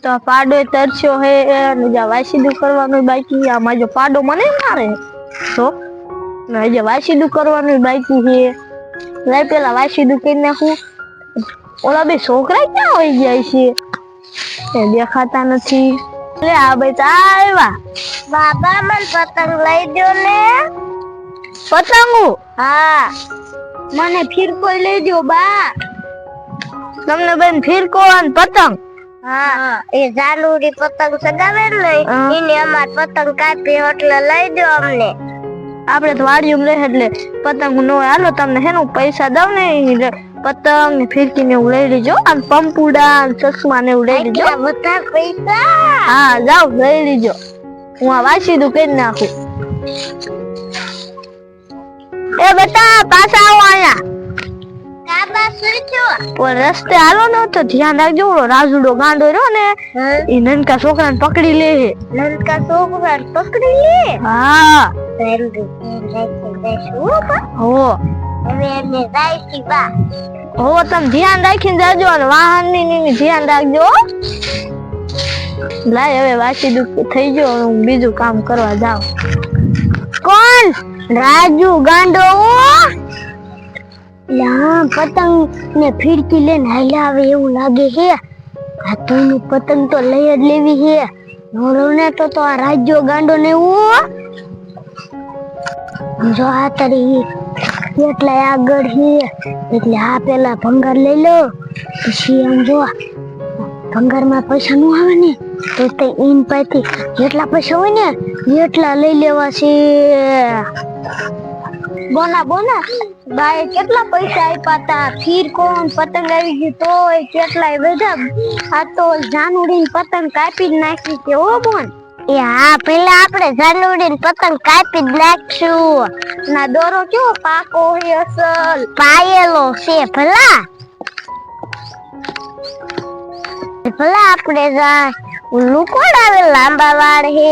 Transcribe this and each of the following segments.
તો પાડો તરસ્યો હે અને જા વાસીદું કરવાનું બાકી આમાં જો પાડો મને મારે તો જે વાસીદું કરવાનું બાકી છે લઈ પેલા વાસીદું કરી નાખું ઓલા બે છોકરા ક્યાં હોઈ જાય છે એ દેખાતા નથી લે આ બેટા આવ્યા બાબા મને પતંગ લઈ દો ને પતંગો હા મને ફિરકો લઈ દો બા તમને બેન ફિરકો અને પતંગ હા એ જાનુડી પતંગ સગાવે ને એને અમાર પતંગ કાપી એટલે લઈ દો અમને આપણે તો વાડીયું લે એટલે પતંગ નો હાલો તમને હેનું પૈસા દઉં ને પતંગ ને ફિરકી ને એવું લઈ લેજો અને પંપુડા ચશ્મા ને એવું લઈ લેજો બધા પૈસા હા જાવ લઈ લેજો હું આ વાસીદું કરી નાખું એ બેટા પાછા આવો અહીંયા કાબા સુરજો પણ રસ્તે હાલો ને તો ધ્યાન રાખજો રાજુડો ગાંડો રહ્યો ને એ નનકા છોકરાને પકડી લે નનકા છોકરા પકડી લે હા હો હવે એને રાઈસી બા હો તમે ધ્યાન રાખીને જાજો અને વાહન ની ધ્યાન રાખજો લાય હવે વાસીદું થઈ ગયો હું બીજું કામ કરવા જાઉં કોણ રાજુ ગાંડો લા પતંગ ને ફિરકી લઈને હાલ્યા આવે એવું લાગે છે આ તોનું પતંગ તો લઈ જ લેવી છે નોરો ને તો આ રાજ્યો ગાંડો ને એવું જો આ તારી એટલા આગળ છે એટલે આ પેલા ભંગાર લઈ લો પછી આમ જો ભંગારમાં પૈસા નું આવે ને તો તે ઈન પાથી જેટલા પૈસા હોય ને એટલા લઈ લેવા છે બોના બોના બાએ કેટલા પૈસા આપ્યા તા ફિરકો પતંગ આવી ગઈ તોય કેટલાય બધા આ તો જાનુડી પતંગ કાપી જ નાખી કે ઓ બોન એ હા પેલા આપણે જાનુડી પતંગ કાપી જ નાખશું ના દોરો કેવો પાકો હે અસલ પાયેલો છે ભલા આપણે જા લુકોડ આવે લાંબા વાળ હે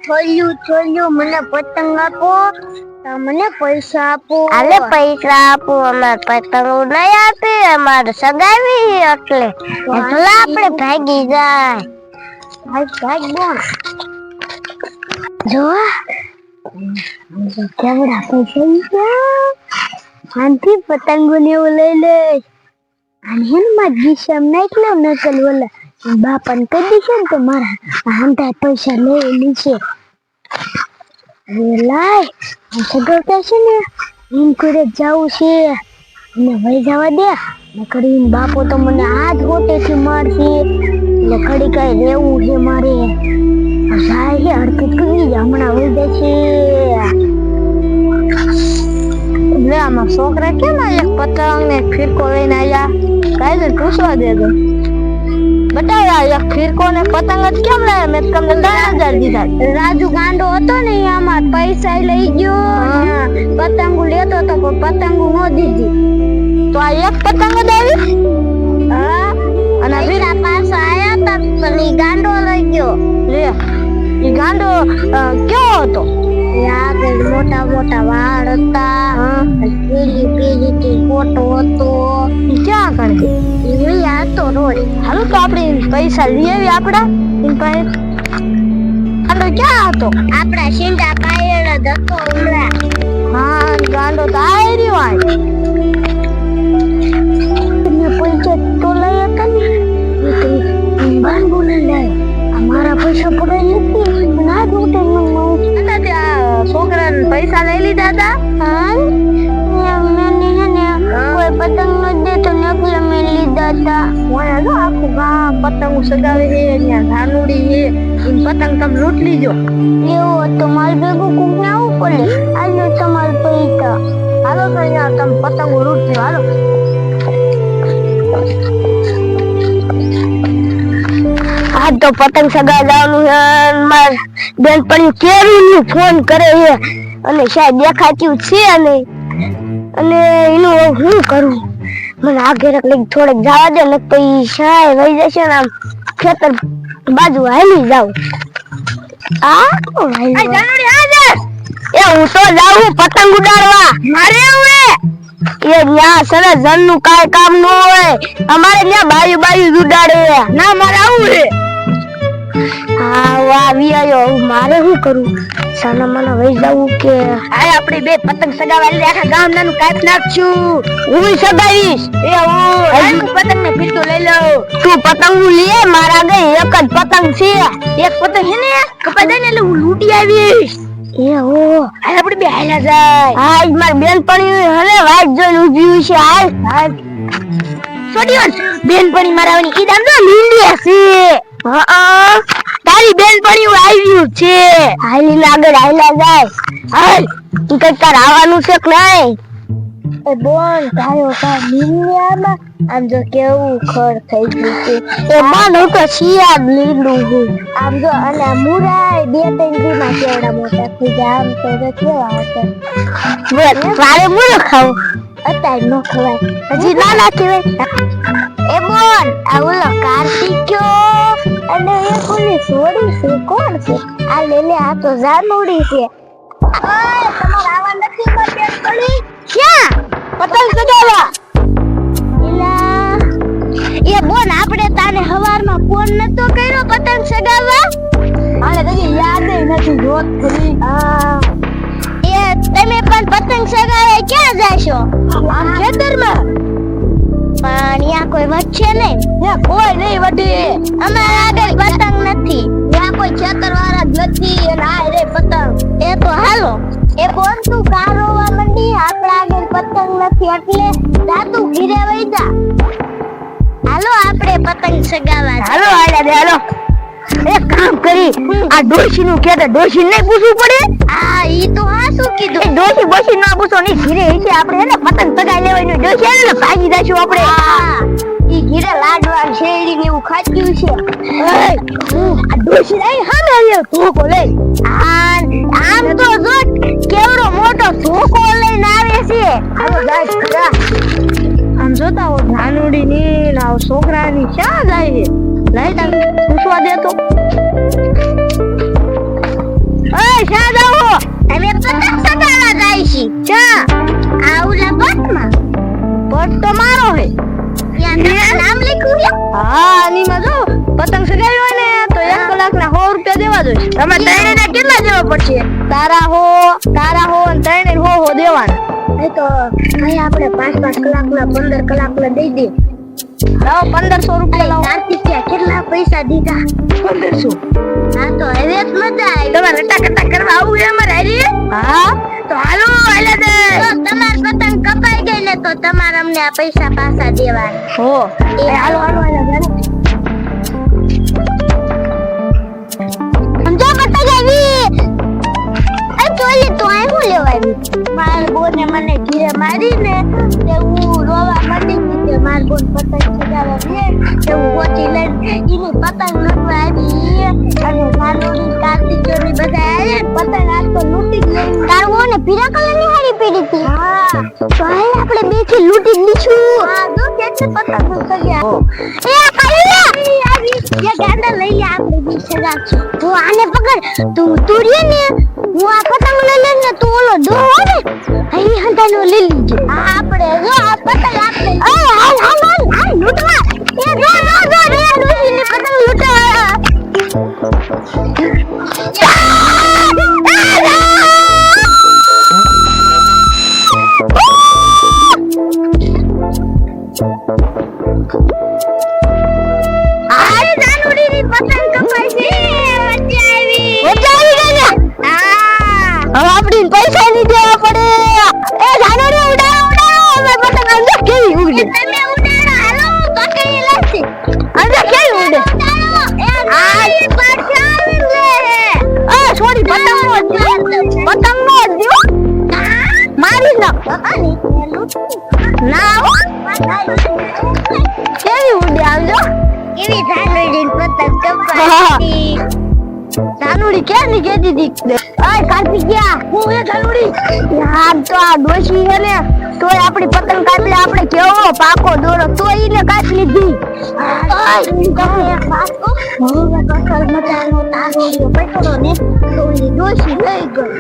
છોલ્યું મને પતંગ આપો મને પૈસા આપો આલે પૈસા આપો અમાર પતંગ નહીં આપે અમાર સગાવી એટલે આપણે ભાગી જાય ભાગ બોન જો કેવડા પૈસા આનથી પતંગો ને એવું લઈ લે અને હેનમાં ગીસમ નાખલો નકલ ઓલા બાપાને કહી દીશે ને તો મારા હાંડા પૈસા લઈ લીશે લાય સગવતા છે ને એમ કરે જવું છે એને વહી જવા દે કરીને બાપો તો મને હાથ ગોટેથી મારશે એટલે ઘડી કઈ રહેવું છે મારે જાય છે હરકત કરી હમણાં વહી જશે લે આમાં છોકરા કેમ એક પતંગ ને ફિરકો લઈને આવ્યા કઈ ને પૂછવા દેજો બતાવ્યા એક ફિરકો ને પતંગ જ કેમ લાવ્યા મેં તમને 3000 દીધા રાજુ ગાંડો હતો ને આમાં પૈસા લઈ ગયો પતંગ લેતો તો પણ પતંગ નો દીધી તો આ એક પતંગ જ આવી હા અને વીરા પાછા આયા તા પણ ઈ ગાંડો લઈ ગયો લે ઈ ગાંડો કેવો હતો આગળ મોટા મોટા વાળ હતા પીલી ફોટો હતો ક્યાં કરે એ હતો રોડ હાલો તો આપણે પૈસા લઈ આવી આપડા એન પાસે ગાંડો ક્યાં હતો આપડા સિંડા પાયણ જ હતો હમણાં હા ગાંડો તો આવી રહ્યો પૈસા તો લઈ હતા ને બાંધો ને લઈ અમારા પૈસા પડે નથી ના જોતે છોકરા પૈસા લઈ લીધા હતા કોઈ પતંગ ન દેતો નકલે મેં લીધા હતા આખું ગામ પતંગ સગાવે છે ત્યાં ધાનુડી છે એમ પતંગ તમે લૂંટ લીજો એવો તો માલ ભેગું કુક ને આવું પડે આલો તમાર પૈસા હાલો તો અહીંયા તમે પતંગો લૂંટ લો હાલો આ તો પતંગ સગા જવાનું છે માર બેનપણી કેરીનું ફોન કરે છે અને શાયદ દેખાતું છે નહીં અને એનું શું કરું મને આ ઘરે લઈ થોડેક જવા દે ને પછી શાય વહી જશે ને આમ ખેતર બાજુ હાલી જાવ આ એ હું તો જાઉં પતંગ ઉડાડવા મારે હવે એ ન્યા સરસ જનનું કાઈ કામ ન હોય અમારે ન્યા બાયુ બાયુ ઉડાડે ના મારે આવું છે આવી આવ્યો હવે મારે શું કરવું સાના માના વહી જવું કે હાય આપણે બે પતંગ સગાવા એટલે આખા ગામનાનું કાપ નાખશું. હું સગાવીશ એ હું પતંગ ને ફીરતું લઈ લઉં. તું પતંગ લે મારા ગઈ એક જ પતંગ છે એક પતંગ છે ને કપાઈ જાય ને એટલે હું લૂંટી આવીશ. એ હો હાલ આપણે બે હાલ્યા જાય. આજ મારી બેનપણી હલે વાટ જોઈને ઊભી છે હાલ હાલ સોડિયન બેનપણી મારાવાની ઈ દામ તો લીલી હશે. હા તારી બેનપણી આવ્યું છે. હાલી આગળ હાલ્યા જાય હાલ તું કઈ તાર આવવાનું છે કે નહીં એ બોન તારો કા મિલિયામાં આમ જો કેવું ખર થઈ ગયું છે. એ બોન હું તો શિયાળ લીલું હું આમ જો અને મુરાય બે ત્રણ દીમાં કેવડા મોટા થઈ ગયા. આમ તો જો કેવા હશે. બોલ મારે મુરો ખાવું અત્યારે નો ખવાય. હજી નાના કહેવાય એ બોન આ ઓલો કાર્તિક્યો અને એ કોની સોડી છે કોણ છે? આ લે લે આ તો જાનુડી છે. ઓય તમાર આવા નથી માં પેટ પડી ક્યાં પતંગ સગાવા? એલા એ બોન આપણે તાને હવારમાં ફોન નતો કર્યો પતંગ સગાવા? આને તો યાદ નથી જોત ખરી. એ તમે પણ પતંગ સગાવે ક્યાં જાશો? આમ ખેતરમાં. પણ યા કોઈ વચ્ચે નહીં. યા કોઈ નહીં વટી. અમારા આગળ પતંગ નથી. યા કોઈ ખેતર વાળા જ નથી અને આ રે પતંગ. એ તો હાલો એ બોન તું કારોવા મંડી આપણા આગળ પતંગ નથી એટલે જા તું ઘીરે વઈ જા. હાલો આપણે પતંગ સગાવા. હાલો હાલ્યા દે હાલો એક કામ કરી આ ડોશી નું કેતા ડોશી નહીં પૂછવું પડે આ ઈ તો હા શું કીધું? એ ડોશી બોશી ના પૂછો નહીં ઘીરે છે આપણે એને પતંગ સગાઈ લેવાની ડોશી એને ભાગી જાશું આપણે હા ઈ ઘીરે લાડવા શેરડી ને એવું ખાધ્યું છે. આ ડોશી નહીં હામે આવ્યો ધોકો લઈ આમ તો જો કેવડો મોટો ધોકો લઈને આવે છે. હાલો જાય ખરા આમ જોતા હો નાનુડી ની ના છોકરાની ક્યાં જાય છે? લઈ તને પૂછવા દે તો. ઓય શા જાઓ? અમે પતંગ સગાવા જાય છી. ચા આ ઓલા પટમાં પટ તો મારો હે. યા નામ લખ્યું છે? હા આનીમાં જો પતંગ સગાવ્યો ને તો 1 કલાકના 100 રૂપિયા દેવા જોઈએ. તમે ત્રણેયને કેટલા દેવા પડશે? તારા હો અને ત્રણે હો દેવાના. એ તો અહીં આપણે 5-5 કલાકના 15 કલાકના દઈ દે. લાવો 1500 રૂપિયા લાવો. કાર્તિક્યા કેટલા પૈસા દીધા? 1500. હા તો હવે જ મજા આવી. તમારે રટાકટા કરવા આવું છે અમારે હારી? હા તો હાલો હાલે દે. તો તમાર પતંગ કપાઈ ગઈ ને તો તમારે અમને આ પૈસા પાછા દેવાના. હો એ હાલો હાલો હાલે દે. સમજો પતંગ આવી. આ ચોલી તો આ હું લેવા આવી? માર બોને મને ઘીરે મારીને તે હું રોવા માંડી કે માર બોન પતંગ સગાવા છે તે હું ગોતી લઈને ઈની પતંગ લૂંટવા આવી અને નાનોની કાર્તિકોની બધા આવે પતંગ આ તો લૂંટી જ લઈ. તાર બોને પીળા કલરની હારી પહેરી હતી. હા તો હાલ આપણે બેથી લૂંટી જ લીધું. હા જો કેટલી પતંગ સગાવા. એ કલ્લા આવી એ ગાંડા લઈ આપણે બી સગાવશું. તો આને પકડ તું તુરીએ ને હું આ પતંગ લઈ લઈને તું ઓલો દો ને અહીં હંતાનો લઈ લીજો. આપણે જો આ પતંગ આપણે હાલ લૂંટવા એ જો રે ડોશીની પતંગ લૂંટવા. આરે નાનુડીની પતંગ કપાઈ છે. વચ્ચે આવી ગઈ ને. હવે આપણી પૈસા નહીં દેવા પડે. એ જાનોડી ઉડાડો અમે પતંગ અંદર કેવી ઉડે? તમે ઉડાડો હાલો પકડી લેશે. અંદર કેવી ઉડે? આ પાછા આવી રે. આ છોડી પતંગનો દ્યો મારી નાખ. ના કેવી ઉડે આવજો. કેવી જાનોડીની પતંગ કપાઈ. જાનુડી કેની કેતી દીક. ઓય કાર્તિક્યા હું એ જાનુડી. યાર તો આ ડોશી હે ને તોય આપણી પતંગ કાપી આપણે કેવો પાકો દોરો તો ઈને કાપી લીધી. ઓય તમે એક વાત કહો હવે કસર મચાનો તારો પકડો ને તો ઈ ડોશી લઈ ગઈ.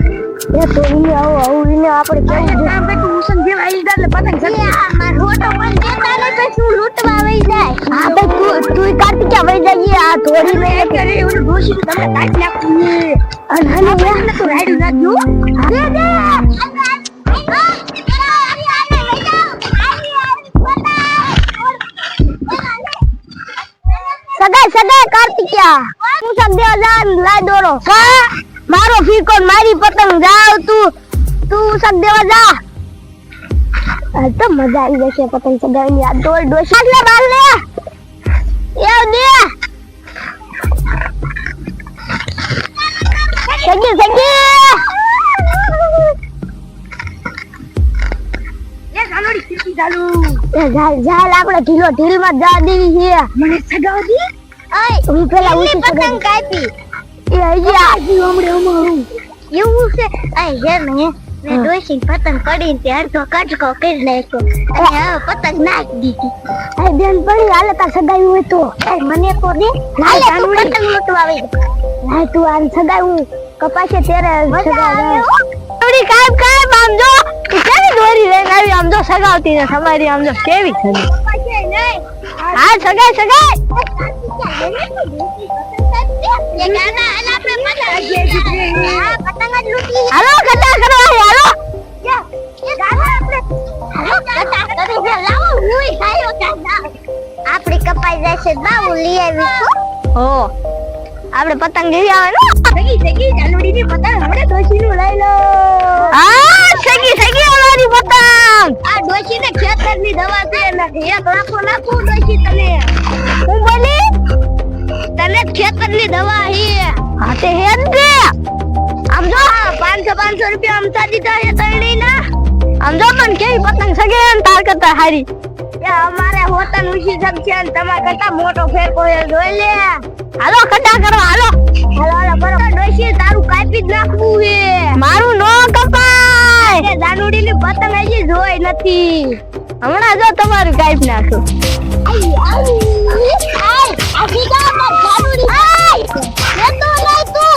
એ તો ઈ આવો ઈને આપણે કેવું કામ બેઠું ઉસન જેવા ઈ દાલે પતંગ સગાઈ. માર હોટો પણ દેતા નથી. પછી હું લૂંટવા વઈ જાય. હા ભાઈ તું કાર્તિકા વઈ જાય આ થોડી ને કરે ઓલું ડોશી તમને કાઢી નાખું અને હને તો રાડ્યું નાખ્યું દે દે સગાઈ કાર્તિકા હું સગ દેવા જાન લાય દોરો કા મારો ફીકો મારી પતંગ જાવ તું સગ દેવા જા આ તો મજા આવી જશે પતંગ સગાઈની આ દોડ ડોશી લે બાલ લે એવ દે સગી લે ગાલોડી સીધી ચાલુ એ જાલ આપણે ઢીલ માં જા દેવી છે મને સગાવ દી ઓય હું પેલા ઉઠી પતંગ કાપી એ આજી હમણે અમારું એવું છે આ હે ને ડોશી પતંગ પડીને તે અડધો કટકો કરી નાખ્યો અને હવે પતંગ નાખી દીધી એ બેન પડી હાલે તાર સગાઈ હોય તો મને તો દે હાલે તું પતંગ લૂંટવા આવી હા તું આ સગાઈ હું કપાશે ત્યારે સગાઈ થોડી કામ આમ જો કેવી દોરી લઈને આવી આમ જો સગાવતી ને તમારી આમ જો કેવી થતી હા સગાઈ ये गाना है ना अपने पतंग लूटी हेलो गड्ढा करो हेलो ये गाना अपने हेलो गड्ढा करो लाओ हुई खायो गाना આપડી કપાઈ જશે બાઉ લઈ આવી છું ઓ આપણે પતંગ લેવી આવે ને સગી જાનુડી ની પતંગ હમણે ડોશી નું લઈ લો હા સગી ઓલાની પતંગ આ ડોશી ને ખેતર ની દવા છે ને એક નાખું ડોશી તને હું બોલી તને ખેતર ની દવા હે હા તે હે ને આમ જો 500 રૂપિયા આમતા દીધા હે તણી ના આમ જો મન કેવી પતંગ સગે ને તાર કરતા હારી એ અમારે હોતન ઉસી સબ છે ને તમાર કરતા મોટો ફેર કોઈ જોઈ લે હાલો કટા કરો હાલો બરો ડોશી તારું કાપી જ નાખવું હે મારું નો કપાય એ જાનુડી ની પતંગ હજી જોઈ નથી હમણાં જો તમારું કાપી નાખું આજી જા મત જાનુડી એ તો લઈ તું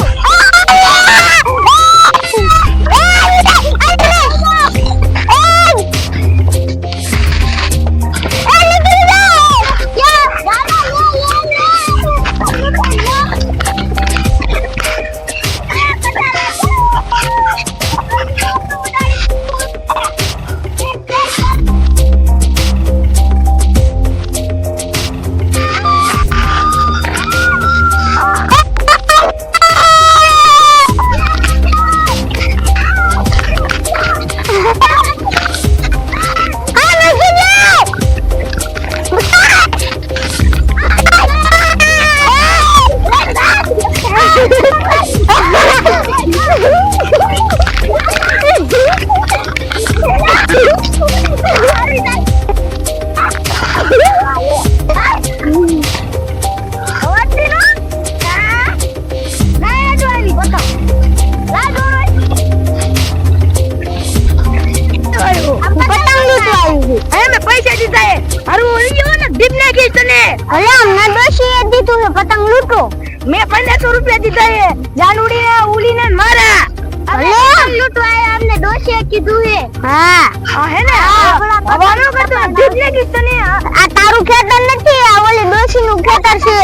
પતંગ લૂટો મેં 1500 રૂપિયા દીધા હે જાનુડી ને ઉલી ને મારા પતંગ લૂટવા આયા અમને ડોશીએ કીધું હે હા હે ને આવવાનો કરતો દીધને કીધું ને આ તારું ખેતર નથી આ ઓલી ડોશી નું ખેતર છે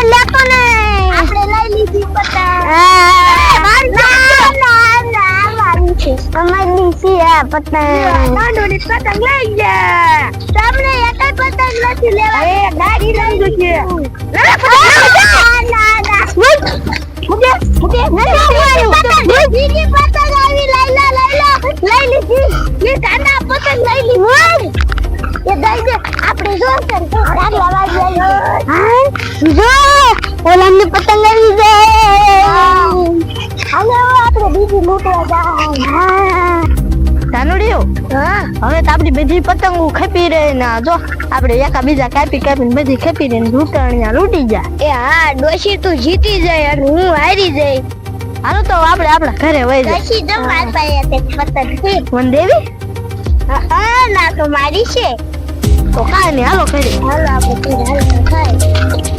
લેતો ને આપણે લઈ લીધી પતંગ અમારી છે આ પતંગ નાનોની પતંગ લઈ ગયા તમને એક પતંગ નથી લેવા એ ગાડી લઈ ગઈ છે બીજી પતંગ આવી લઈ લીધી એ કાના પતંગ લઈ લીધી એ દઈ દે આપણે જો ગાડી આવાજ આવી જો ઓલાની પતંગ આવી જાય હાલો આપણે બીજી લૂંટવા જાવ જાનુડીઓ હવે તો આપણી બધી પતંગો ખેપી રહે ને જો આપણે એકા બીજા કાપીને બધી ખેપી રહે લૂંટણિયા લૂંટી જાય એ હા ડોશી તું જીતી જાય અને હું હારી જાય હાલો તો આપણે આપણા ઘરે વઈ જાય ડોશી જો માર પાસે પતંગ છે મન દેવી હા ના તો મારી છે તો કાઈ નહીં હાલો ઘરે હાલો આપણે ઘરે હાલો ખાય